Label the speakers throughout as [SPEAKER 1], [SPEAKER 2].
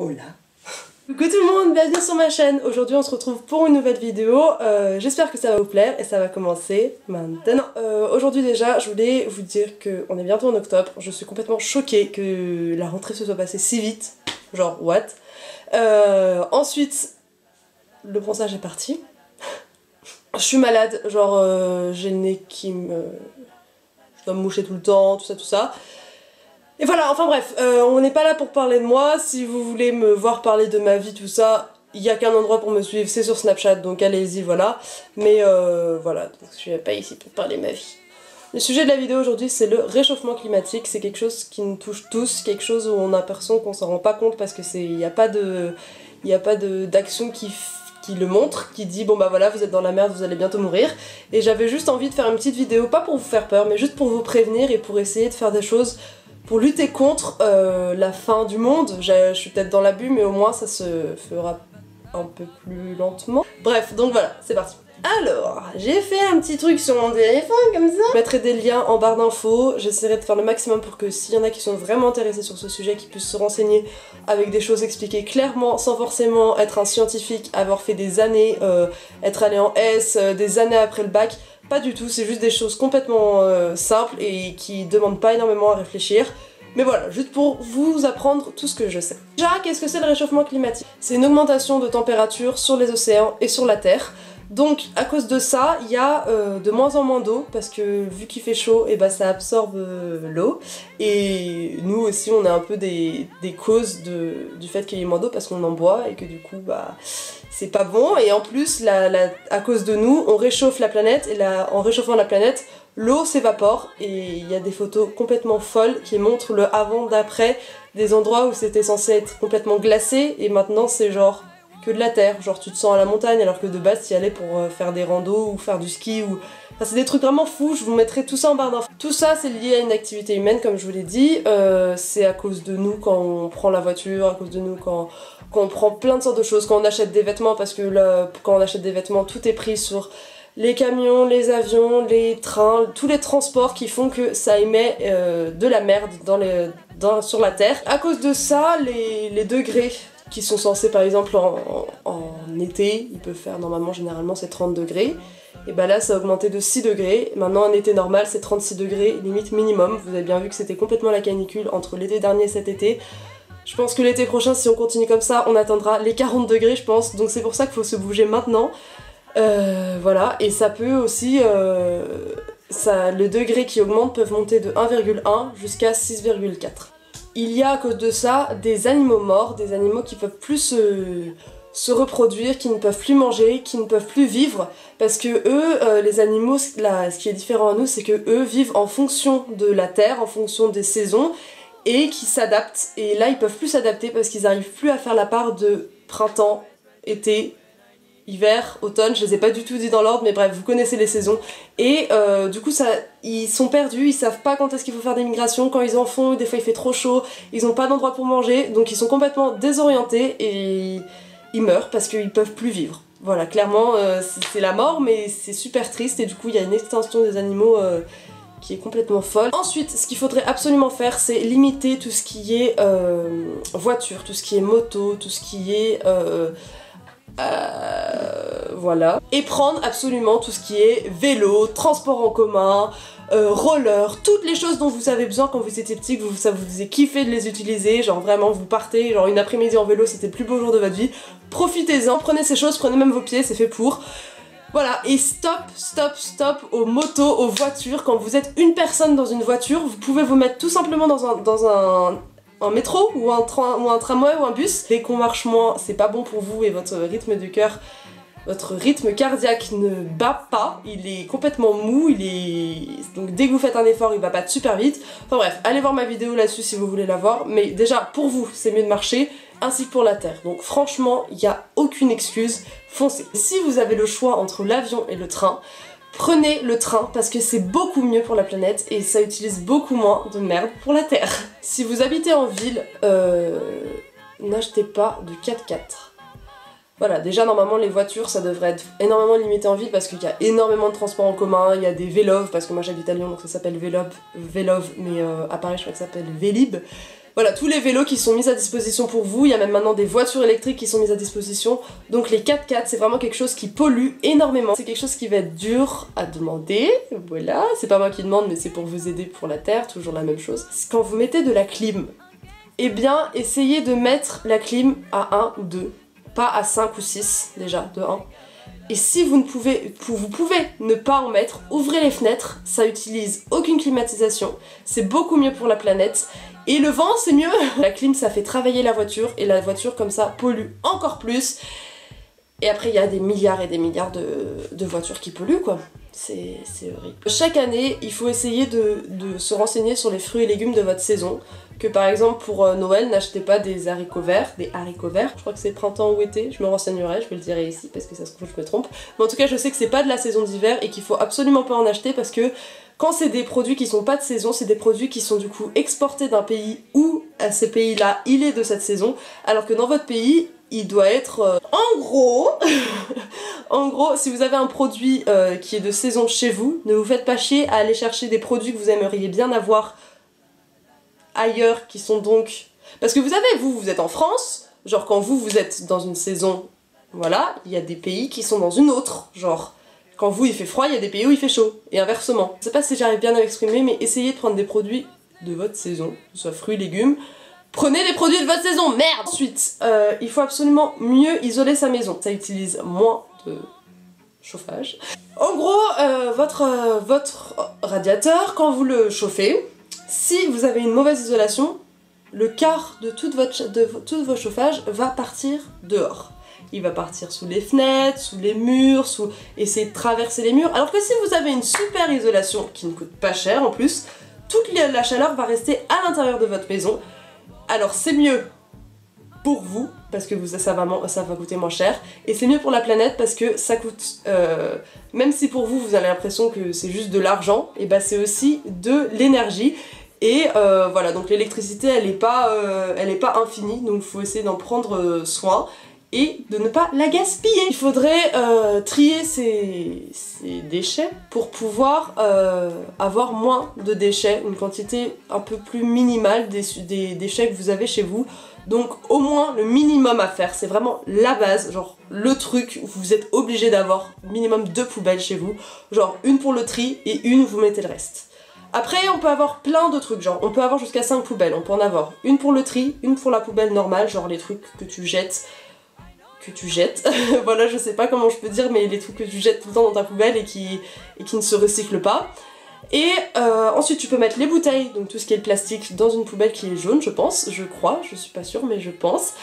[SPEAKER 1] Hola. Coucou tout le monde, bienvenue sur ma chaîne. Aujourd'hui on se retrouve pour une nouvelle vidéo. J'espère que ça va vous plaire et ça va commencer maintenant. Aujourd'hui déjà je voulais vous dire qu'on est bientôt en octobre. Je suis complètement choquée que la rentrée se soit passée si vite. Genre what. Ensuite le bronzage est parti. Je suis malade, genre j'ai le nez qui me... Je dois me moucher tout le temps, tout ça. Et voilà, enfin bref, on n'est pas là pour parler de moi. Si vous voulez me voir parler de ma vie, tout ça, il n'y a qu'un endroit pour me suivre, c'est sur Snapchat, donc allez-y, voilà. Mais voilà, donc je suis pas ici pour parler de ma vie. Le sujet de la vidéo aujourd'hui, c'est le réchauffement climatique. C'est quelque chose qui nous touche tous, quelque chose où on a l'impression qu'on s'en rend pas compte parce que il n'y a pas d'action qui le montre, qui dit bon bah voilà vous êtes dans la merde, vous allez bientôt mourir. Et j'avais juste envie de faire une petite vidéo, pas pour vous faire peur, mais juste pour vous prévenir et pour essayer de faire des choses pour lutter contre la fin du monde. Je suis peut-être dans l'abus, mais au moins ça se fera un peu plus lentement. Bref, donc voilà, c'est parti. Alors, j'ai fait un petit truc sur mon téléphone comme ça. Je mettrai des liens en barre d'infos. J'essaierai de faire le maximum pour que s'il y en a qui sont vraiment intéressés sur ce sujet, qu'ils puissent se renseigner avec des choses expliquées clairement, sans forcément être un scientifique, avoir fait des années, être allé en S, des années après le bac. Pas du tout, c'est juste des choses complètement simples et qui demandent pas énormément à réfléchir. Mais voilà, juste pour vous apprendre tout ce que je sais. Déjà, qu'est-ce que c'est le réchauffement climatique? C'est une augmentation de température sur les océans et sur la Terre. Donc à cause de ça, il y a de moins en moins d'eau, parce que vu qu'il fait chaud, et bah, ça absorbe l'eau. Et nous aussi, on est un peu des causes du fait qu'il y ait moins d'eau, parce qu'on en boit, et que du coup, bah, c'est pas bon. Et en plus, à cause de nous, on réchauffe la planète, et en réchauffant la planète, l'eau s'évapore. Et il y a des photos complètement folles qui montrent le avant-d'après, des endroits où c'était censé être complètement glacé, et maintenant c'est genre que de la terre, genre tu te sens à la montagne alors que de base tu y allais pour faire des randos ou faire du ski ou... Enfin c'est des trucs vraiment fous, je vous mettrai tout ça en barre d'infos. Tout ça c'est lié à une activité humaine comme je vous l'ai dit, c'est à cause de nous quand on prend la voiture, à cause de nous quand on prend plein de sortes de choses, quand on achète des vêtements, parce que là, quand on achète des vêtements tout est pris sur les camions, les avions, les trains, tous les transports qui font que ça émet de la merde sur la terre. À cause de ça, les degrés qui sont censés par exemple en été, ils peuvent faire normalement généralement c'est 30 degrés, et bah là ça a augmenté de 6 degrés, maintenant un été normal c'est 36 degrés, limite minimum, vous avez bien vu que c'était complètement la canicule entre l'été dernier et cet été. Je pense que l'été prochain si on continue comme ça on atteindra les 40 degrés je pense, donc c'est pour ça qu'il faut se bouger maintenant. Voilà, et ça peut aussi, le degré qui augmente peuvent monter de 1,1 jusqu'à 6,4. Il y a à cause de ça des animaux morts, des animaux qui peuvent plus se reproduire, qui ne peuvent plus manger, qui ne peuvent plus vivre, parce que eux, les animaux, ce qui est différent à nous, c'est que eux vivent en fonction de la terre, en fonction des saisons, et qui s'adaptent. Et là, ils peuvent plus s'adapter parce qu'ils n'arrivent plus à faire la part de printemps, été, hiver, automne, je les ai pas du tout dit dans l'ordre, mais bref, vous connaissez les saisons. Et du coup, ils sont perdus, ils savent pas quand est-ce qu'il faut faire des migrations, quand ils en font, des fois il fait trop chaud, ils ont pas d'endroit pour manger, donc ils sont complètement désorientés et ils meurent parce qu'ils peuvent plus vivre. Voilà, clairement, c'est la mort, mais c'est super triste et du coup, il y a une extinction des animaux qui est complètement folle. Ensuite, ce qu'il faudrait absolument faire, c'est limiter tout ce qui est voiture, tout ce qui est moto, tout ce qui est... voilà. Et prendre absolument tout ce qui est vélo, transport en commun, roller, toutes les choses dont vous avez besoin quand vous étiez petit, que ça vous faisait kiffer de les utiliser, genre vraiment vous partez, genre une après-midi en vélo, c'était le plus beau jour de votre vie. Profitez-en, prenez ces choses, prenez même vos pieds, c'est fait pour. Voilà, et stop aux motos, aux voitures. Quand vous êtes une personne dans une voiture, vous pouvez vous mettre tout simplement dans un métro ou un tramway ou un bus. Dès qu'on marche moins, c'est pas bon pour vous et votre rythme de cœur, votre rythme cardiaque ne bat pas, il est complètement mou, donc dès que vous faites un effort, il va battre super vite. Enfin bref, allez voir ma vidéo là-dessus si vous voulez la voir, mais déjà pour vous, c'est mieux de marcher, ainsi que pour la Terre. Donc franchement, il n'y a aucune excuse, foncez. Si vous avez le choix entre l'avion et le train, prenez le train parce que c'est beaucoup mieux pour la planète et ça utilise beaucoup moins de merde pour la Terre. Si vous habitez en ville, n'achetez pas de 4x4. Voilà, déjà normalement les voitures ça devrait être énormément limité en ville parce qu'il y a énormément de transports en commun, il y a des Vélov, parce que moi j'habite à Lyon donc ça s'appelle Vélov, mais à Paris je crois que ça s'appelle Vélib. Voilà, tous les vélos qui sont mis à disposition pour vous, il y a même maintenant des voitures électriques qui sont mises à disposition. Donc les 4x4, c'est vraiment quelque chose qui pollue énormément. C'est quelque chose qui va être dur à demander, voilà. C'est pas moi qui demande, mais c'est pour vous aider pour la Terre, toujours la même chose. Quand vous mettez de la clim, eh bien, essayez de mettre la clim à 1 ou 2, pas à 5 ou 6, déjà, de 1. Et si vous pouvez ne pas en mettre, ouvrez les fenêtres, ça utilise aucune climatisation, c'est beaucoup mieux pour la planète. Et le vent, c'est mieux. La clim, ça fait travailler la voiture, et la voiture, comme ça, pollue encore plus. Et après, il y a des milliards et des milliards de voitures qui polluent, quoi. C'est horrible. Chaque année, il faut essayer de se renseigner sur les fruits et légumes de votre saison. Que par exemple, pour Noël, n'achetez pas des haricots verts. Je crois que c'est printemps ou été, je me renseignerai, je vous le dirai ici, parce que ça se trouve, je me trompe. Mais en tout cas, je sais que c'est pas de la saison d'hiver, et qu'il faut absolument pas en acheter, parce que quand c'est des produits qui sont pas de saison, c'est des produits qui sont du coup exportés d'un pays où, à ce pays-là, il est de cette saison, alors que dans votre pays, il doit être... En gros, si vous avez un produit qui est de saison chez vous, ne vous faites pas chier à aller chercher des produits que vous aimeriez bien avoir ailleurs, qui sont donc... Parce que vous savez, vous êtes en France, genre quand vous êtes dans une saison, voilà, il y a des pays qui sont dans une autre, genre... Quand vous il fait froid, il y a des pays où il fait chaud, et inversement. Je sais pas si j'arrive bien à m'exprimer, mais essayez de prendre des produits de votre saison, que ce soit fruits, légumes. Prenez les produits de votre saison, merde! Ensuite, il faut absolument mieux isoler sa maison. Ça utilise moins de chauffage. En gros, votre radiateur, quand vous le chauffez, si vous avez une mauvaise isolation, le quart de tout votre chauffage va partir dehors. Il va partir sous les fenêtres, sous les murs, essayer de traverser les murs. Alors que si vous avez une super isolation, qui ne coûte pas cher en plus, toute la chaleur va rester à l'intérieur de votre maison. Alors c'est mieux pour vous, parce que ça va coûter moins cher, et c'est mieux pour la planète parce que ça coûte... même si pour vous, vous avez l'impression que c'est juste de l'argent, et bah c'est aussi de l'énergie. Et voilà, donc l'électricité, elle est pas infinie, donc il faut essayer d'en prendre soin. Et de ne pas la gaspiller. Il faudrait trier ces déchets pour pouvoir avoir moins de déchets, une quantité un peu plus minimale des déchets que vous avez chez vous. Donc au moins le minimum à faire, c'est vraiment la base, genre le truc où vous êtes obligé d'avoir minimum 2 poubelles chez vous, genre une pour le tri et une où vous mettez le reste. Après on peut avoir plein de trucs, genre on peut avoir jusqu'à 5 poubelles, on peut en avoir une pour le tri, une pour la poubelle normale, genre les trucs que tu jettes, voilà, je sais pas comment je peux dire, mais les trucs que tu jettes tout le temps dans ta poubelle et qui ne se recyclent pas. Et ensuite tu peux mettre les bouteilles, donc tout ce qui est le plastique, dans une poubelle qui est jaune, je pense, je crois, je suis pas sûre mais je pense.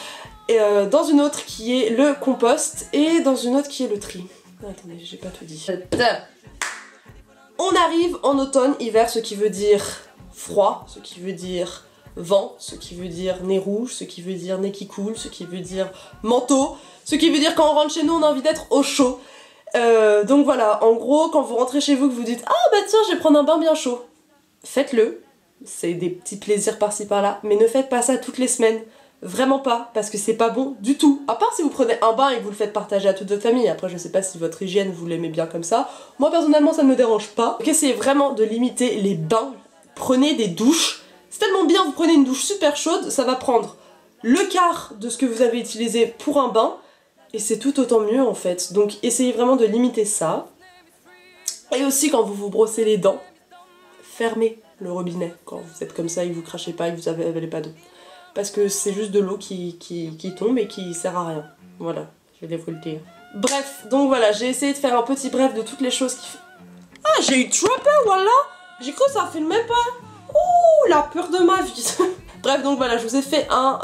[SPEAKER 1] Et dans une autre qui est le compost et dans une autre qui est le tri. Attendez, j'ai pas tout dit. On arrive en automne, hiver, ce qui veut dire froid, ce qui veut dire vent, ce qui veut dire nez rouge, ce qui veut dire nez qui coule, ce qui veut dire manteau, ce qui veut dire quand on rentre chez nous on a envie d'être au chaud. Donc voilà, en gros quand vous rentrez chez vous que vous dites ah bah tiens je vais prendre un bain bien chaud, faites-le, c'est des petits plaisirs par-ci par-là, mais ne faites pas ça toutes les semaines, vraiment pas, parce que c'est pas bon du tout, à part si vous prenez un bain et que vous le faites partager à toute votre famille. Après je sais pas si votre hygiène vous l'aimez bien comme ça, moi personnellement ça ne me dérange pas. Donc essayez vraiment de limiter les bains, prenez des douches. C'est tellement bien, vous prenez une douche super chaude, ça va prendre le quart de ce que vous avez utilisé pour un bain, et c'est tout autant mieux en fait. Donc essayez vraiment de limiter ça. Et aussi quand vous vous brossez les dents, fermez le robinet quand vous êtes comme ça et que vous crachez pas et que vous avalez pas d'eau. Parce que c'est juste de l'eau qui tombe et qui sert à rien. Voilà, je vais vous le dire. Bref, donc voilà, j'ai essayé de faire un petit bref de toutes les choses qui... Ah, j'ai eu Trapper, voilà. J'ai cru que ça filmait pas. Ouh, la peur de ma vie. Bref, donc voilà, je vous ai fait un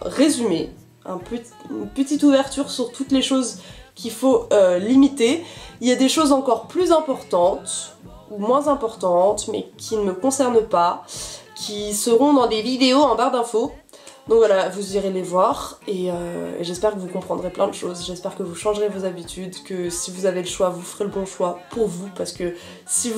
[SPEAKER 1] résumé, une petite ouverture sur toutes les choses qu'il faut limiter. Il y a des choses encore plus importantes, ou moins importantes, mais qui ne me concernent pas, qui seront dans des vidéos en barre d'infos. Donc voilà, vous irez les voir et j'espère que vous comprendrez plein de choses, j'espère que vous changerez vos habitudes, que si vous avez le choix, vous ferez le bon choix pour vous, parce que si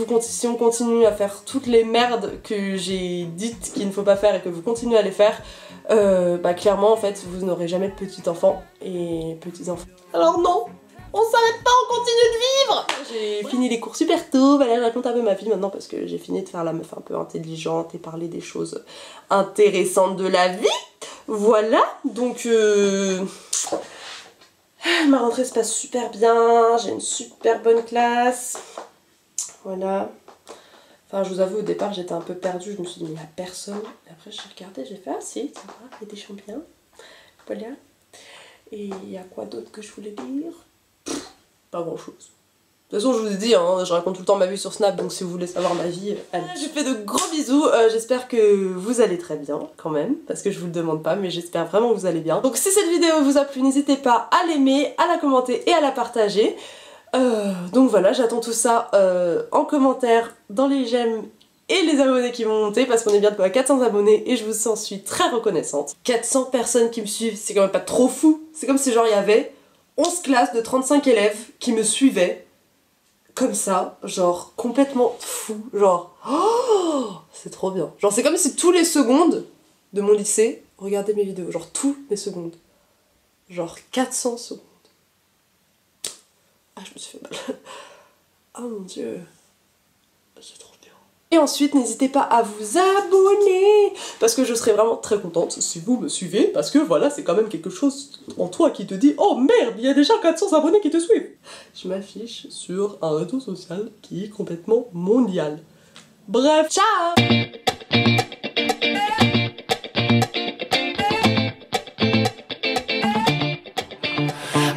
[SPEAKER 1] on continue à faire toutes les merdes que j'ai dites qu'il ne faut pas faire et que vous continuez à les faire, bah clairement en fait vous n'aurez jamais de petits enfants et petits enfants. Alors non, On s'arrête pas, on continue de vivre. J'ai fini les cours super tôt, voilà, je raconte un peu ma vie maintenant parce que j'ai fini de faire la meuf un peu intelligente et parler des choses intéressantes de la vie. Voilà, donc ma rentrée se passe super bien, j'ai une super bonne classe. Voilà. Enfin, je vous avoue, au départ, j'étais un peu perdue, je me suis dit, mais il n'y a personne. Et après, j'ai regardé, j'ai fait, ah si, ça va, il y a des champions. Voilà. Et il y a quoi d'autre que je voulais dire? Pas grand chose. De toute façon, je vous ai dit, hein, je raconte tout le temps ma vie sur Snap, donc si vous voulez savoir ma vie, allez. Je vous fais de gros bisous, j'espère que vous allez très bien, quand même, parce que je vous le demande pas, mais j'espère vraiment que vous allez bien. Donc si cette vidéo vous a plu, n'hésitez pas à l'aimer, à la commenter et à la partager. Donc voilà, j'attends tout ça en commentaire, dans les j'aime et les abonnés qui vont monter parce qu'on est bientôt à 400 abonnés et je vous en suis très reconnaissante. 400 personnes qui me suivent, c'est quand même pas trop fou. C'est comme si genre il y avait 11 classes de 35 élèves qui me suivaient comme ça, genre complètement fou, genre oh, c'est trop bien. Genre c'est comme si tous les secondes de mon lycée regardaient mes vidéos, genre tous les secondes. Genre 400 secondes. Ah, je me suis fait mal. Oh mon dieu. C'est trop bien. Et ensuite, n'hésitez pas à vous abonner parce que je serais vraiment très contente si vous me suivez parce que voilà, c'est quand même quelque chose en toi qui te dit oh merde, il y a déjà 400 abonnés qui te suivent. Je m'affiche sur un réseau social qui est complètement mondial. Bref, ciao.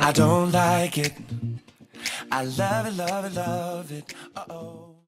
[SPEAKER 2] I don't like it. I love it, love it, love it. Uh-oh.